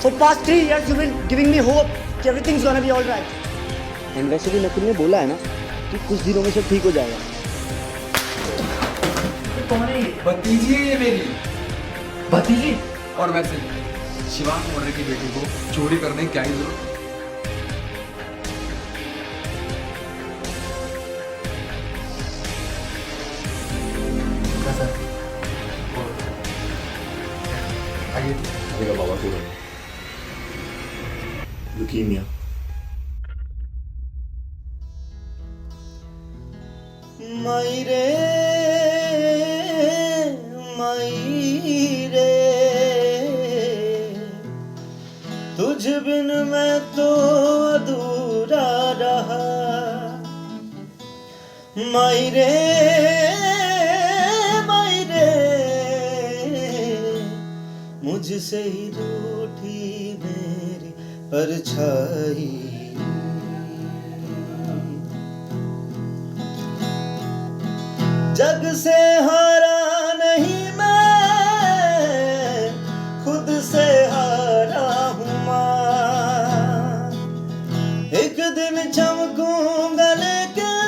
For past 3 years you've been giving me hope कि everything's gonna be all right. And वैसे भी नकुल ने बोला है ना कि कुछ दिनों में सब ठीक हो जाएगा। कौन है ये? भतीजी है ये मेरी। भतीजी? और वैसे शिवांग मौर्य की बेटी को चोरी करने की क्या ही जरूरत? आइए। बाबा को ल्यूकीमिया। मायरे मायरे तुझ बिन मैं तो अधूरा रहा। मायरे मायरे मुझसे ही रूठी मेरी परछाई। जग से हारा नहीं मैं, खुद से हारा हूँ माँ। एक दिन चमकूंगा लेकिन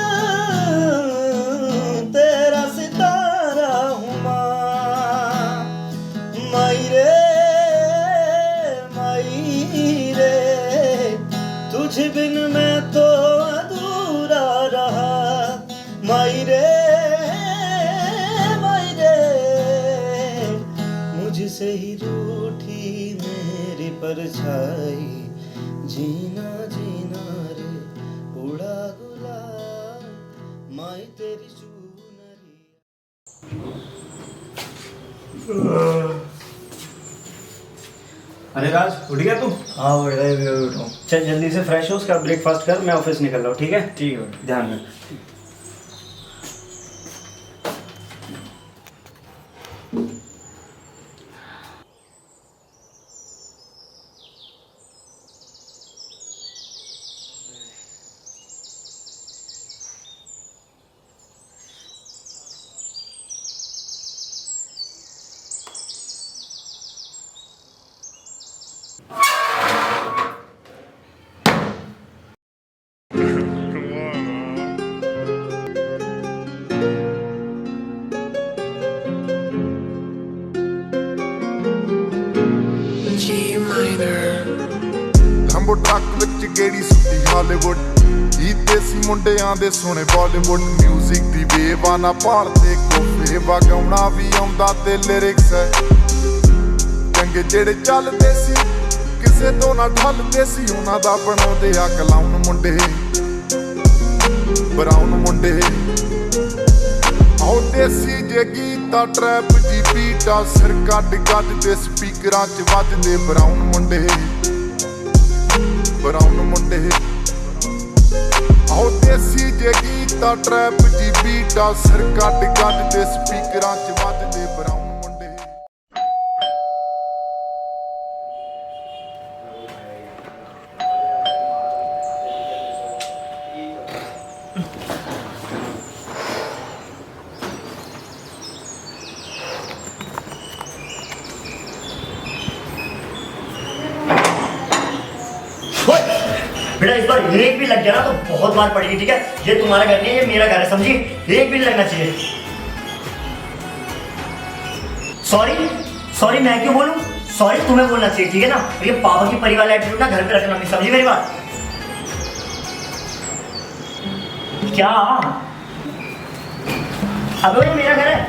तेरा सितारा हूँ माँ। मायरे मायरे तुझ बिन मैं तो अधूरा रहा। मायरे मुझसे ही रूठी मेरी परछाई। जीना जीना रे उड़ा गुलाल माई तेरी चुनरी। अरे राज उठ गया तू? हाँ उठ उठाऊँ। चल जल्दी से फ्रेश हो, उसका ब्रेकफास्ट कर, मैं ऑफिस निकल रहा हूँ। ठीक है? ठीक है। ध्यान में। ਲੰਬੋ ਟਰੱਕ ਵਿੱਚ ਗੇੜੀ ਸੁੱਟੀ ਹਾਲੀਵੁੱਡ। ਹੀ ਦੇਸੀ ਮੁੰਡਿਆਂ ਦੇ ਸੋਹਣੇ ਬਾਲੀਵੁੱਡ। ਮਿਊਜ਼ਿਕ ਦੀ ਵੇਵਾ ਨਾ ਭਾਲਦੇ ਕੋਫੇ ਵਗਾਉਣਾ ਵੀ ਆਉਂਦਾ ਤੇ ਲਿਰਿਕਸ ਹੈ ਚੰਗੇ ਜਿਹੜੇ ਚੱਲਦੇ ਸੀ ਕਿਸੇ ਤੋਂ ਨਾ ਢਲਦੇ ਸੀ। ਉਹਨਾਂ ਦਾ ਬਣਾਉਂਦੇ ਆ ਕਲਾਉਨ ਮੁੰਡੇ ਬਰਾਉਨ ਮੁੰਡੇ। ਆਉ ਦੇਸੀ ਜੇ ਗੀਤਾ ਟਰੈਪ ਦੀ ਬੀਟਾ ਸਿਰ ਕੱਢ ਕੱਢ ਦੇ ਸਪੀਕਰਾਂ 'ਚ ਵੱਜਦੇ ਬਰਾਉਨ ਮੁੰਡੇ ਬਰਾਉਨ ਮੁੰਡੇ। ਆਉ ਦੇਸੀ ਜੇ ਗੀਤਾ ਟਰੈਪ ਦੀ ਬੀਟਾ ਸਿਰ ਕੱਢ ਕੱਢ ਦੇ ਸਪੀਕਰਾਂ 'ਚ ਵੱਜਦੇ ਬਰਾਉਨ ਮੁੰਡੇ। बेटा इस बार एक भी लग गया ना तो बहुत बार पड़ेगी। ठीक है? ये तुम्हारा घर नहीं है, ये मेरा घर है, समझी? एक भी लगना चाहिए। सॉरी सॉरी मैं क्यों बोलूं? सॉरी तुम्हें बोलना चाहिए। ठीक है ना? ये पापा की परिवार एटीट्यूड ना घर पे रखना, समझी मेरी बात? क्या? अब ये मेरा घर है।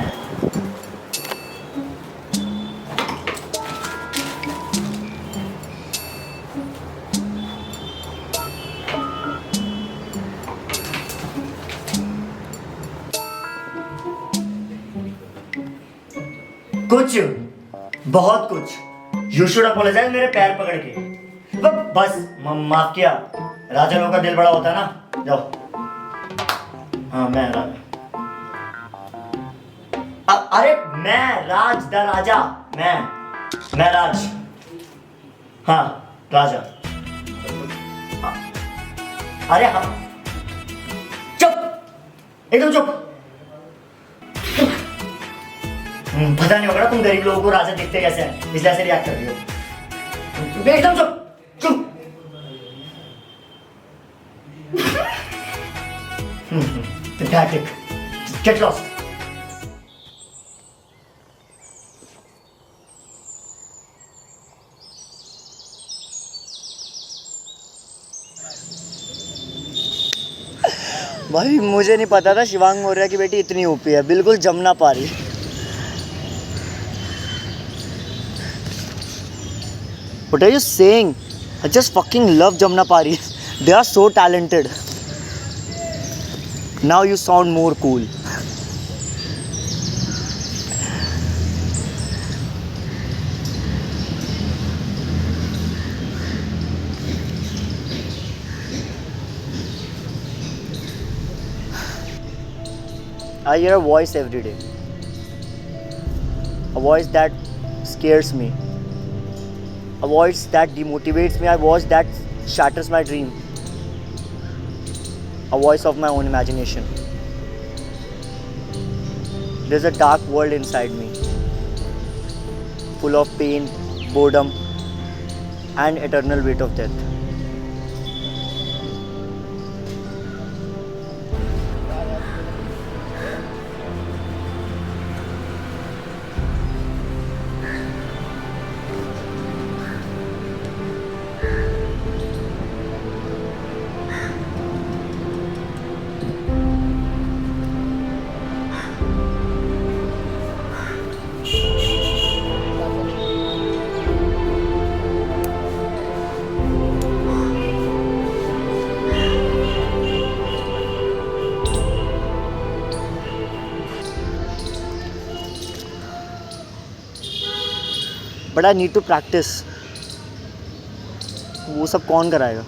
कुछ बहुत कुछ। यू शुड अपोलोजाइज मेरे पैर पकड़ के। बस माफ किया। राजा लोगों का दिल बड़ा होता है ना। जाओ। हाँ मैं राजा। अरे मैं राज द राजा। मैं राज। हाँ राजा। अरे हाँ चुप एकदम चुप। पता नहीं होगा ना तुम गरीब लोगों को राजा दिखते कैसे हैं, इसलिए ऐसे रिएक्ट कर रही हो। एकदम चुप चुप। Pathetic. Get lost. भाई मुझे नहीं पता था शिवांग मौर्य की बेटी इतनी ओपी है, बिल्कुल जमुना पारी। What are you saying? I just fucking love Jamna Pari. They are so talented. Now you sound more cool. I hear a voice every day. A voice that scares me. A voice that demotivates me. A voice that shatters my dream. A voice of my own imagination. There's a dark world inside me, full of pain, boredom, and eternal weight of death. But I need to practice. वो सब कौन कराएगा?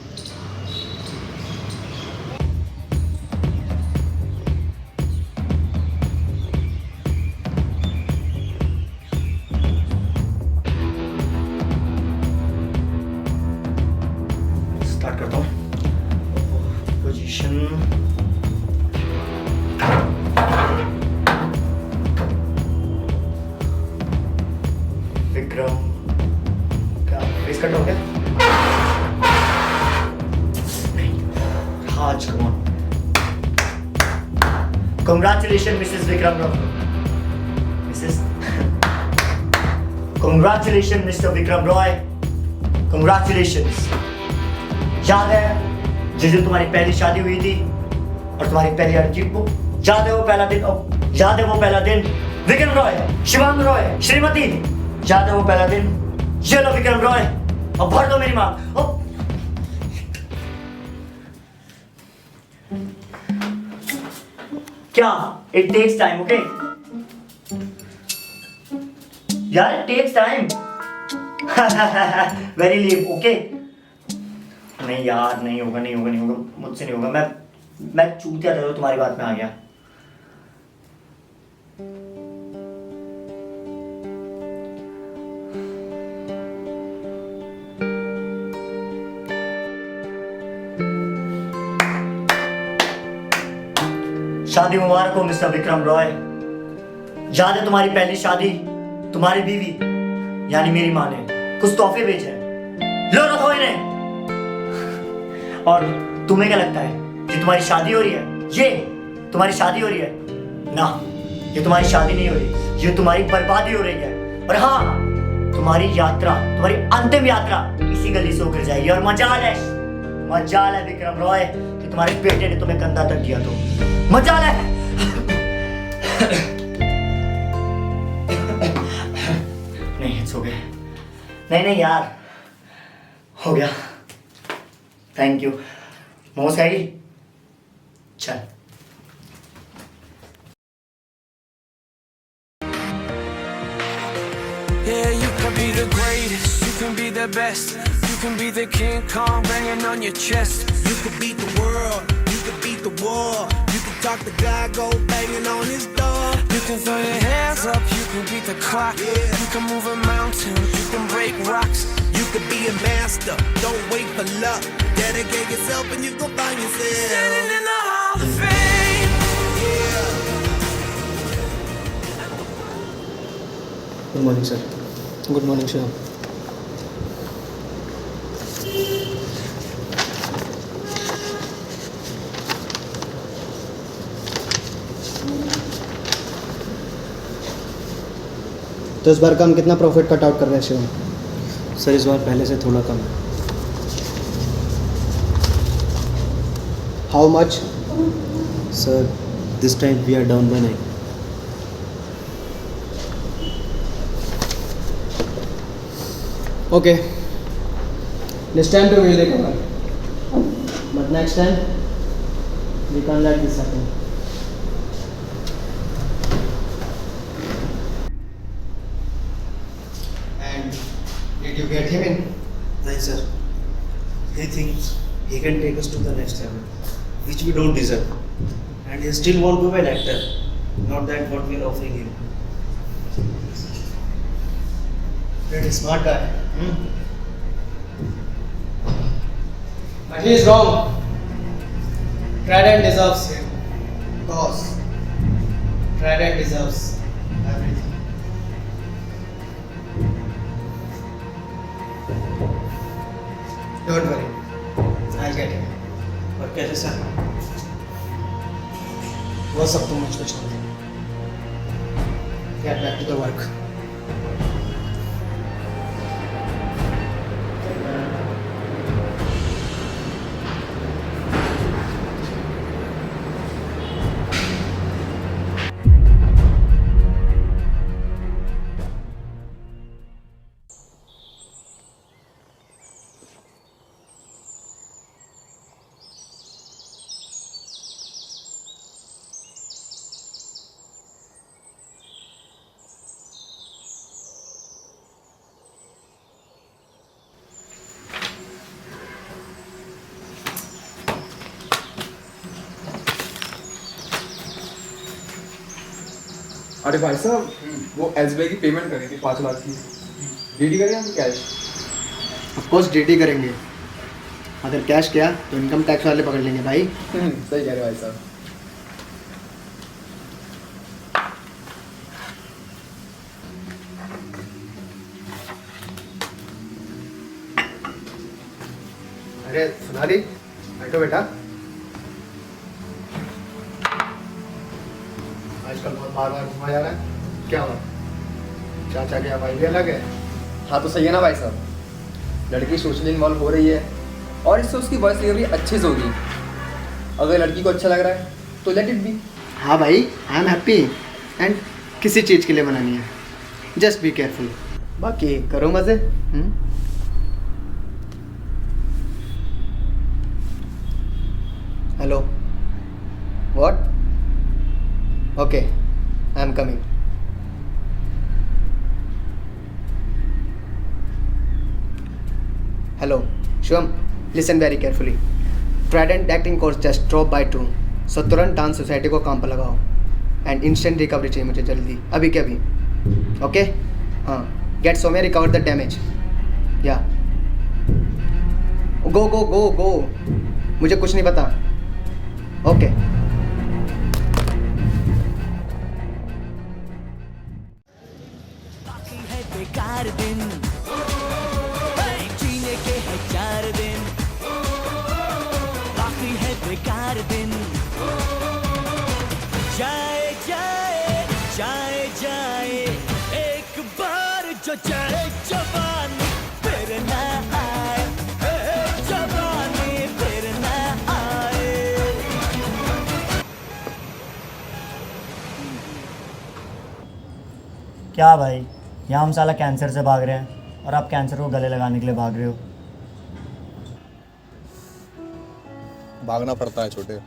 Start करता हूँ। Position Vikram क्या face cut हो गया? नहीं, आज come on. Congratulations, Mrs. Vikram Roy. Mrs. Congratulations, Mr. Vikram Roy. Congratulations. याद है जिस दिन तुम्हारी पहली शादी हुई थी और तुम्हारी पहली लड़की को? याद है वो पहला दिन? याद है वो पहला दिन? विक्रम रॉय, शिवांग रॉय, श्रीमती, याद है वो पहला दिन? ये लो विक्रम रॉय, अब भर दो मेरी माँ। क्या? इट टेक्स टाइम, ओके यार, it takes time. Very leave, okay. नहीं यार, नहीं होगा, नहीं होगा, नहीं होगा, मुझसे नहीं होगा। मैं चूतिया था तो तुम्हारी बात में आ गया। शादी मुबारक हो मिस्टर विक्रम रॉय। याद है तुम्हारी पहली शादी? तुम्हारी बीवी यानी मेरी माँ ने कुछ तोहफे भेजे हैं, लो रखो इन्हें। और तुम्हें क्या लगता है कि तुम्हारी शादी हो रही है? ये तुम्हारी शादी हो रही है ना? ये तुम्हारी शादी नहीं हो रही, ये तुम्हारी बर्बादी हो रही है। और हाँ, तुम्हारी यात्रा, तुम्हारी अंतिम यात्रा इसी गली से होकर जाएगी। और मजाल है विक्रम रॉय कि तुम्हारे बेटे ने तुम्हें कंधा तक दिया। तो मजाल है। नहीं, इट्स हो गया। नहीं यार, हो गया। Thank you. मोमोज खाएगी? चल। Yeah, you can be the greatest, you can be the best, you can be the King Kong banging on your chest. You could beat the world, you could beat the war. You can talk the guy, go banging on his door. You can throw your hands up, you can beat the clock. Yeah. You can move a mountain, you can break rocks. You could be a master, don't wait for luck. Dedicate yourself and you go find yourself. Standing in the Hall of Fame. Yeah. Good morning sir. Good morning Shivam. तो इस बार का हम कितना profit cut out कर रहे हैं Shivam? Sir इस बार पहले से थोड़ा कम है। How much? Sir this time we are down by 9। Okay. This time too we'll recover. But next time, we can't let this happen. And did you get him in? नहीं sir, he thinks he can take us to the next level, which we don't deserve, and he still want to be an actor, not that what we are offering him. Pretty smart guy. But he is wrong. Trident deserves him. Cause Trident deserves everything. Don't worry. I'll get him. और कैसे sir? वो सब तुम मुझको छोड़ दो. Get back to the work. अरे भाई साहब, वो SBI की पेमेंट करी थी 5 लाख की, डीडी करें हम कैश? ऑफ कोर्स डीडी करेंगे. अगर कैश किया तो इनकम टैक्स वाले पकड़ लेंगे भाई. सही कह रहे भाई साहब. अरे सुनाली, बैठो बेटा. आजकल बहुत बार बार घुमा जा रहा है. क्या हुआ? चाचा क्या भाई भी अलग है? हाँ तो सही है ना भाई साहब, लड़की सोशली इन्वॉल्व हो रही है और इससे उसकी वॉइस डिलीवरी अच्छे से होगी. अगर लड़की को अच्छा लग रहा है तो लेट इट बी. हाँ भाई, आई एम हैप्पी. एंड किसी चीज़ के लिए मना नहीं है. Just be careful. बाकी करो मज़े. Hello. What? Okay, I am coming. Hello Shivam, listen very carefully. Trident acting course just drop by 2. सो तुरंत डांस सोसाइटी को काम पर लगाओ. एंड इंस्टेंट रिकवरी चाहिए मुझे जल्दी, अभी के अभी. ओके? हाँ, get so may recover the damage. या गो गो गो गो. मुझे कुछ नहीं पता. ओके. बाकी है बेकार दिन, जीने के है 4 दिन. बाकी है बेकार दिन. जाए जाए जाए जाए एक बार जो जाए जवानी फिर ना आए. जवानी फिर ना आए. क्या भाई, यहाँ हम साला कैंसर से भाग रहे हैं और आप कैंसर को गले लगाने के लिए भाग रहे हो. भागना पड़ता है छोटे,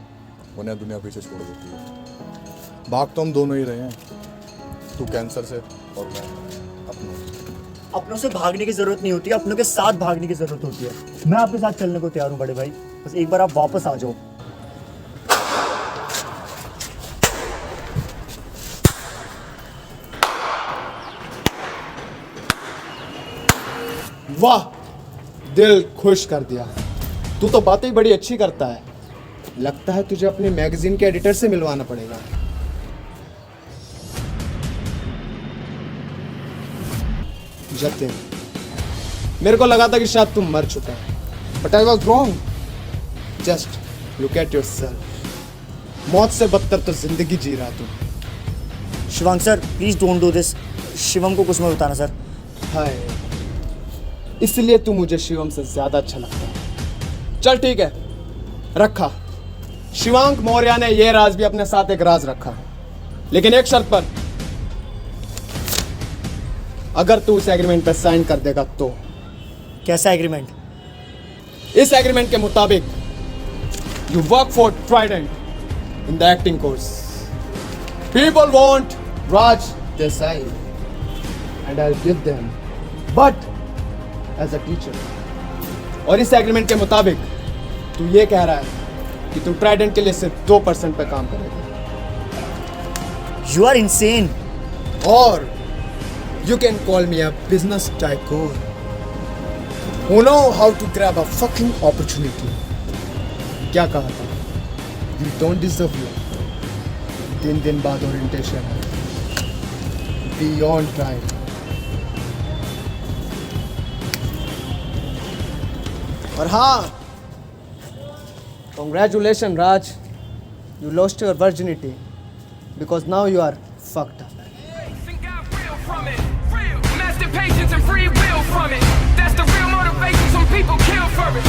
उन्हें दुनिया पीछे छोड़ देती है. भाग तो हम दोनों ही रहे हैं, तू कैंसर से और मैं अपनों से. अपनों से भागने की जरूरत नहीं होती, अपनों के साथ भागने की जरूरत होती है. मैं आपके साथ चलने को तैयार हूँ बड़े भाई, बस एक बार आप वापस आ जाओ. वाह, दिल खुश कर दिया. तू तो बातें बड़ी अच्छी करता है. लगता है तुझे अपने मैगजीन के एडिटर से मिलवाना पड़ेगा. जतिन, मेरे को लगा था कि शायद तुम मर चुका है, but I was wrong. Just look at yourself. मौत से बदतर तो जिंदगी जी रहा तू. Shivang sir please don't do this. Shivam को कुछ मत बताना सर। हाय, इसलिए तू मुझे शिवम से ज्यादा अच्छा लगता है। चल ठीक है, रखा। शिवांक मौर्य ने यह राज भी अपने साथ एक राज रखा, लेकिन एक शर्त पर। अगर तू इस एग्रीमेंट पर साइन कर देगा तो। कैसा एग्रीमेंट? इस एग्रीमेंट के मुताबिक you work for Trident in the acting course. People want Raj Desai and I will give them, but as a teacher. और इस एग्रीमेंट के मुताबिक तू ये कह रहा है कि तू ट्राइडेंट के लिए सिर्फ 2% पे काम करेगा। You are insane. और you can call me a business tycoon who know how to grab a fucking opportunity. क्या कहा था? You don't deserve you. 3 दिन बाद ओरिएंटेशन है। Be on time. और हाँ, congratulations Raj. You lost your virginity because now you are fucked up. And got real from it. Real. Master patience and free will from it. That's the real motivation. Some people kill for it.